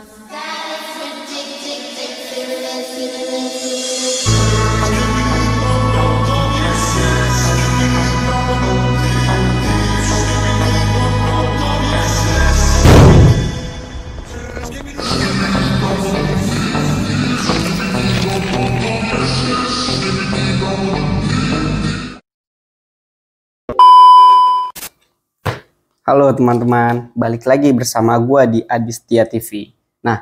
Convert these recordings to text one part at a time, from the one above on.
Halo teman-teman, balik lagi bersama gua di Adistia TV. Nah,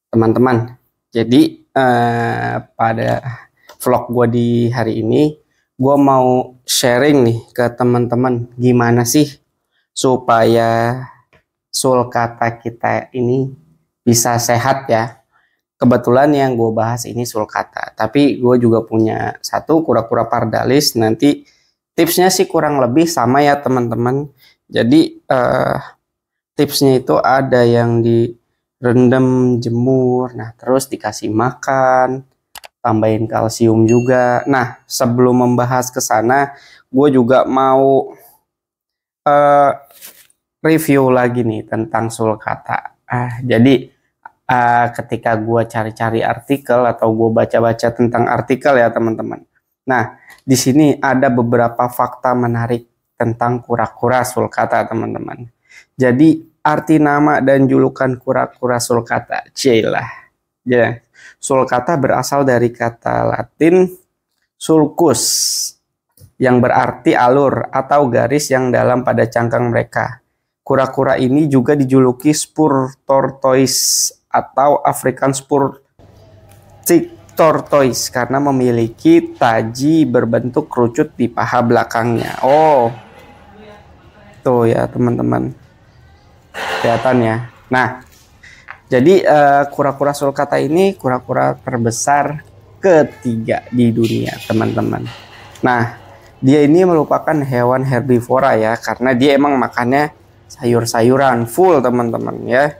teman-teman, jadi pada vlog gua di hari ini, gua mau sharing nih ke teman-teman gimana sih supaya sulcata kita ini bisa sehat ya. Kebetulan yang gue bahas ini sulcata, tapi gue juga punya satu kura-kura pardalis. Nanti tipsnya sih kurang lebih sama ya teman-teman. Jadi tipsnya itu ada yang direndam, jemur, nah terus dikasih makan, tambahin kalsium juga. Nah sebelum membahas ke sana, gue juga mau review lagi nih tentang sulcata. Jadi ketika gue cari-cari artikel atau gue baca-baca tentang artikel ya teman-teman. Nah di sini ada beberapa fakta menarik tentang kura-kura sulcata teman-teman. Jadi arti nama dan julukan kura-kura sulcata, cielah. Ya, sulcata berasal dari kata Latin sulcus yang berarti alur atau garis yang dalam pada cangkang mereka. Kura-kura ini juga dijuluki spur tortoise atau African spur tortoise karena memiliki taji berbentuk kerucut di paha belakangnya. Oh, tuh ya teman-teman, kelihatan ya. Nah, jadi kura-kura sulcata ini kura-kura terbesar ketiga di dunia teman-teman. Nah, dia ini merupakan hewan herbivora ya, karena dia emang makannya sayur-sayuran full teman-teman ya.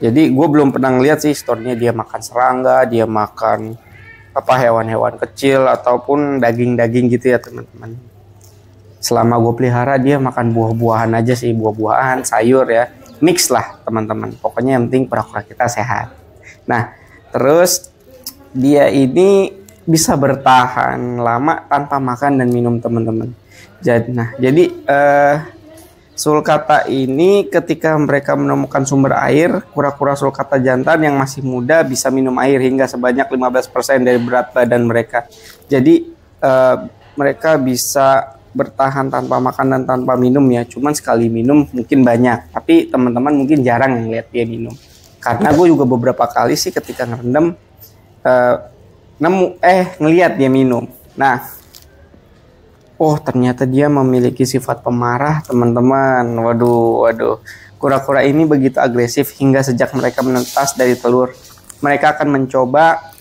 Jadi gue belum pernah ngeliat sih storynya dia makan serangga, dia makan apa hewan-hewan kecil ataupun daging-daging gitu ya teman-teman. Selama gue pelihara dia makan buah-buahan aja sih, buah-buahan, sayur ya, mix lah teman-teman. Pokoknya yang penting kura-kura kita sehat. Nah, terus dia ini bisa bertahan lama tanpa makan dan minum teman-teman. Jadi sulcata ini ketika mereka menemukan sumber air, kura-kura sulcata jantan yang masih muda bisa minum air hingga sebanyak 15% dari berat badan mereka. Jadi mereka bisa bertahan tanpa makan dan tanpa minum ya, cuman sekali minum mungkin banyak, tapi teman-teman mungkin jarang yang lihat dia minum. Karena gue juga beberapa kali sih ketika ngerendam ngelihat dia minum. Nah, oh ternyata dia memiliki sifat pemarah teman-teman. Waduh, kura-kura ini begitu agresif hingga sejak mereka menetas dari telur, mereka akan mencoba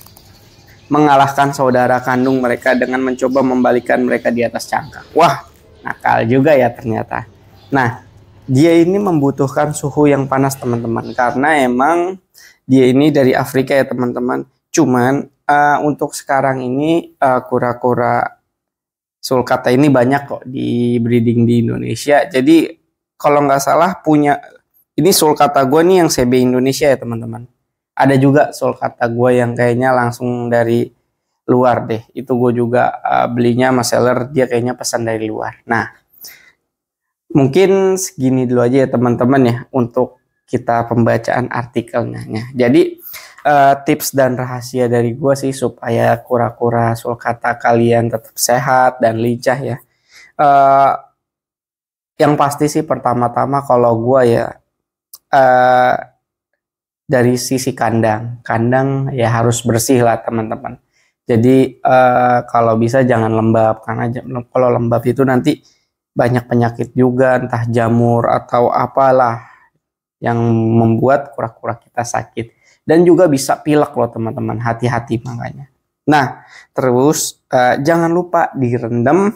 mengalahkan saudara kandung mereka dengan mencoba membalikan mereka di atas cangkang. Wah, nakal juga ya ternyata. Nah, dia ini membutuhkan suhu yang panas teman-teman, karena emang dia ini dari Afrika ya teman-teman. Cuman untuk sekarang ini kura-kura sulcata ini banyak kok di breeding di Indonesia. Jadi kalau nggak salah punya ini sulcata gue nih yang CB Indonesia ya teman-teman. Ada juga sulcata gue yang kayaknya langsung dari luar deh. Itu gue juga belinya sama seller, dia kayaknya pesan dari luar. Nah, mungkin segini dulu aja ya teman-teman ya untuk kita pembacaan artikelnya. Jadi tips dan rahasia dari gue sih supaya kura-kura sulcata kalian tetap sehat dan lincah ya. Yang pasti sih pertama-tama kalau gue ya dari sisi kandang ya harus bersih lah teman-teman. Jadi kalau bisa jangan lembab, karena kalau lembab itu nanti banyak penyakit juga, entah jamur atau apalah yang membuat kura-kura kita sakit. Dan juga bisa pilek loh teman-teman, hati-hati makanya. Nah terus jangan lupa direndam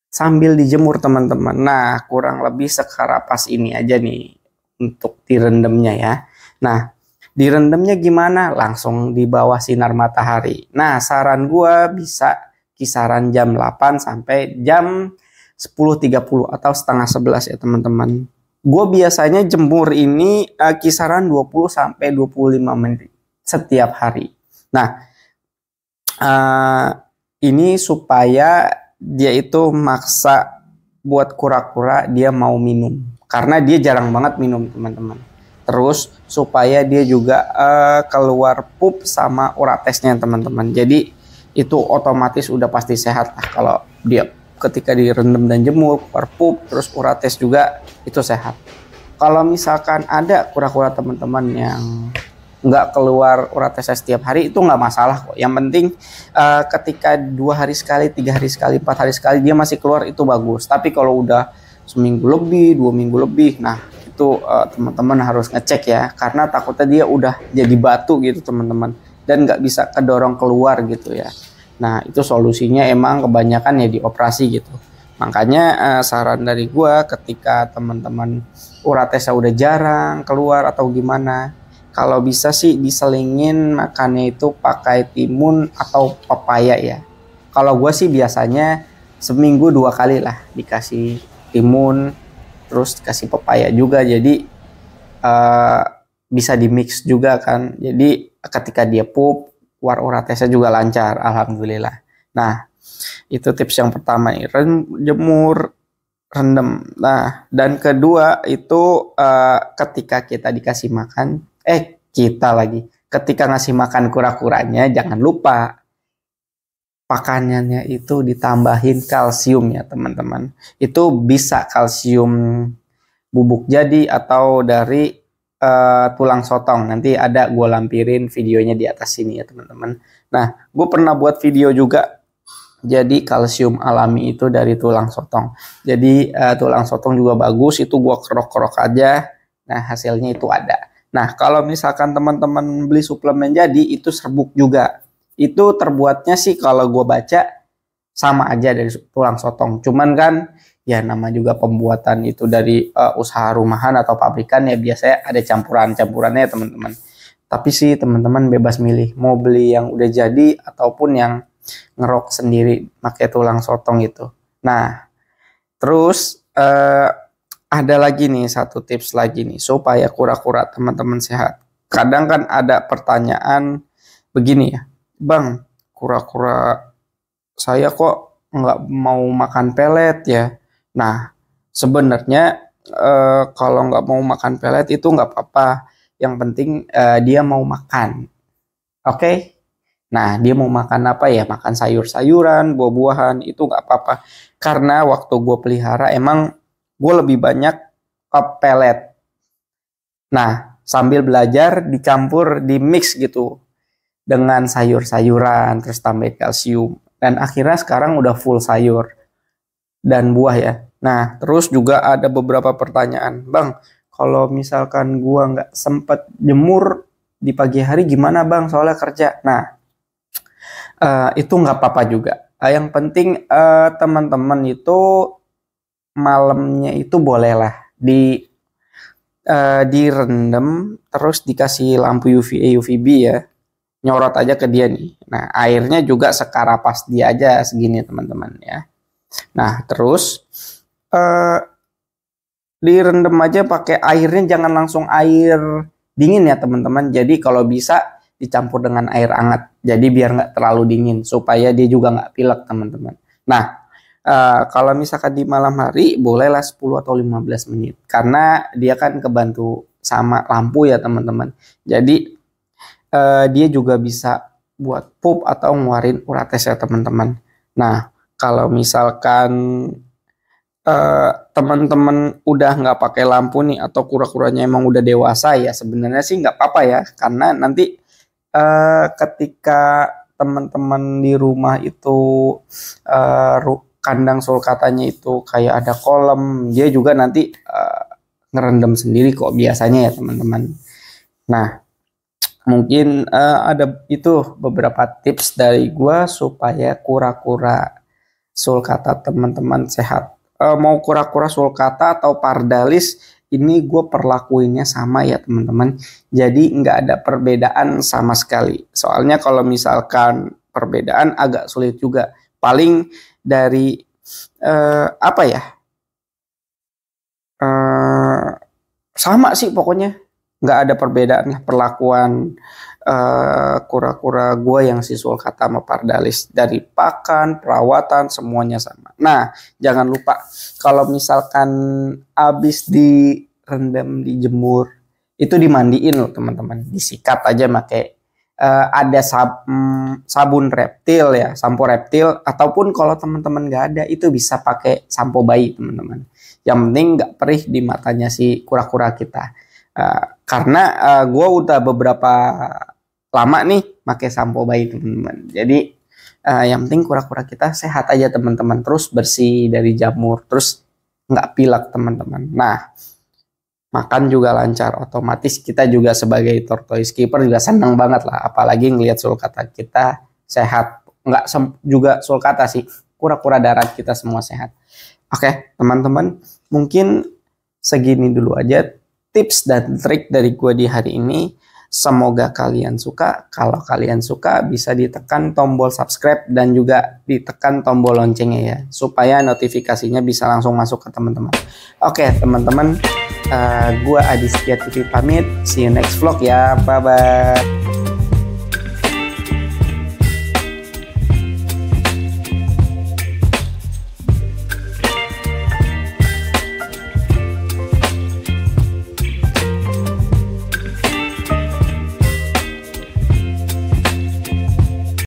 sambil dijemur teman-teman. Nah kurang lebih sekarapas ini aja nih untuk direndamnya ya. Nah, direndamnya gimana? Langsung di bawah sinar matahari. Nah, saran gua bisa kisaran jam 8 sampai jam 10.30 atau setengah 11 ya teman-teman. Gue biasanya jemur ini kisaran 20 sampai 25 menit setiap hari. Nah, ini supaya dia itu maksa buat kura-kura dia mau minum. Karena dia jarang banget minum, teman-teman. Terus supaya dia juga keluar pup sama uratesnya, teman-teman. Jadi itu otomatis udah pasti sehat lah kalau dia ketika direndam dan jemur, keluar pup, terus urates juga itu sehat. Kalau misalkan ada kura-kura teman-teman yang nggak keluar uratesnya setiap hari, itu nggak masalah kok. Yang penting ketika 2 hari sekali, 3 hari sekali, 4 hari sekali dia masih keluar, itu bagus. Tapi kalau udah seminggu lebih, 2 minggu lebih, nah itu teman-teman harus ngecek ya, karena takutnya dia udah jadi batu gitu, teman-teman, dan nggak bisa kedorong keluar gitu ya. Nah itu solusinya emang kebanyakan ya dioperasi gitu. Makanya saran dari gua, ketika teman-teman uratesnya udah jarang keluar atau gimana, kalau bisa sih diselingin makannya itu pakai timun atau pepaya ya. Kalau gue sih biasanya seminggu 2 kali lah dikasih timun, terus dikasih pepaya juga. Jadi uh, bisa dimix juga kan. Jadi ketika dia pup, keluar uratesnya juga lancar, alhamdulillah. Nah, itu tips yang pertama nih, jemur, rendam. Nah, dan kedua itu ketika kita dikasih makan, kita lagi, ketika ngasih makan kura-kuranya jangan lupa pakanannya itu ditambahin kalsium ya, teman-teman. Itu bisa kalsium bubuk jadi atau dari tulang sotong. Nanti ada gue lampirin videonya di atas sini ya, teman-teman. Nah, gue pernah buat video juga. Jadi kalsium alami itu dari tulang sotong. Jadi tulang sotong juga bagus. Itu gue kerok-kerok aja. Nah, hasilnya itu ada. Nah, kalau misalkan teman-teman beli suplemen jadi, itu serbuk juga. Itu terbuatnya sih kalau gue baca sama aja dari tulang sotong. Cuman kan ya nama juga pembuatan itu dari usaha rumahan atau pabrikan ya, biasanya ada campuran-campurannya ya, teman-teman. Tapi sih teman-teman bebas milih mau beli yang udah jadi ataupun yang ngerok sendiri pakai tulang sotong itu. Nah, terus ada lagi nih satu tips lagi nih supaya kura-kura teman-teman sehat. Kadang kan ada pertanyaan begini ya, Bang, kura-kura saya kok nggak mau makan pelet ya. Nah, sebenarnya kalau nggak mau makan pelet itu nggak apa-apa. Yang penting dia mau makan. Oke? Nah, dia mau makan apa ya? Makan sayur-sayuran, buah-buahan, itu nggak apa-apa. Karena waktu gue pelihara emang gue lebih banyak ke pelet. Nah, sambil belajar dicampur, di mix gitu dengan sayur-sayuran, terus tambah kalsium. Dan akhirnya sekarang udah full sayur dan buah ya. Nah, terus juga ada beberapa pertanyaan. Bang, kalau misalkan gua nggak sempet jemur di pagi hari gimana bang? Soalnya kerja. Nah, itu nggak apa-apa juga. Yang penting teman-teman itu malamnya itu bolehlah direndam, terus dikasih lampu UVA UVB ya, nyorot aja ke dia nih. Nah, airnya juga sekarapas dia aja segini teman-teman ya. Nah, terus direndam aja pakai airnya, jangan langsung air dingin ya teman-teman. Jadi kalau bisa dicampur dengan air hangat. Jadi biar nggak terlalu dingin supaya dia juga nggak pilek teman-teman. Nah, kalau misalkan di malam hari bolehlah 10 atau 15 menit karena dia kan kebantu sama lampu ya teman-teman. Jadi dia juga bisa buat pup atau ngeluarin urates ya teman-teman. Nah, kalau misalkan teman-teman udah nggak pakai lampu nih atau kura-kuranya emang udah dewasa ya, sebenarnya sih nggak apa-apa ya, karena nanti ketika teman-teman di rumah itu kandang sulcatanya itu kayak ada kolam, dia juga nanti ngerendam sendiri kok biasanya ya teman-teman. Nah, mungkin ada itu beberapa tips dari gua supaya kura-kura sulcata teman-teman sehat. Mau kura-kura sulcata atau pardalis, ini gue perlakuinnya sama ya teman-teman. Jadi nggak ada perbedaan sama sekali. Soalnya kalau misalkan perbedaan agak sulit juga. Paling dari apa ya? sama sih pokoknya, nggak ada perbedaan lah perlakuan kura-kura gue yang si sulcata sama pardalis, dari pakan, perawatan, semuanya sama. Nah, jangan lupa kalau misalkan habis direndam, dijemur, itu dimandiin loh teman-teman, disikat aja pakai ada sabun reptil ya, sampo reptil, ataupun kalau teman-teman nggak ada itu bisa pakai sampo bayi teman-teman. Yang penting nggak perih di matanya si kura-kura kita. Karena gue udah beberapa lama nih pakai sampo bayi teman-teman. Jadi yang penting kura-kura kita sehat aja teman-teman, terus bersih dari jamur, terus nggak pilek teman-teman. Nah, makan juga lancar, otomatis kita juga sebagai tortoise keeper juga senang banget lah, apalagi ngelihat sulcata kita sehat. Nggak juga sulcata sih, kura-kura darat kita semua sehat. Oke teman-teman, mungkin segini dulu aja tips dan trik dari gue di hari ini. Semoga kalian suka. Kalau kalian suka bisa ditekan tombol subscribe dan juga ditekan tombol loncengnya ya, supaya notifikasinya bisa langsung masuk ke teman-teman. Oke teman-teman, gue Adi Setia TV pamit. See you next vlog ya. Bye bye.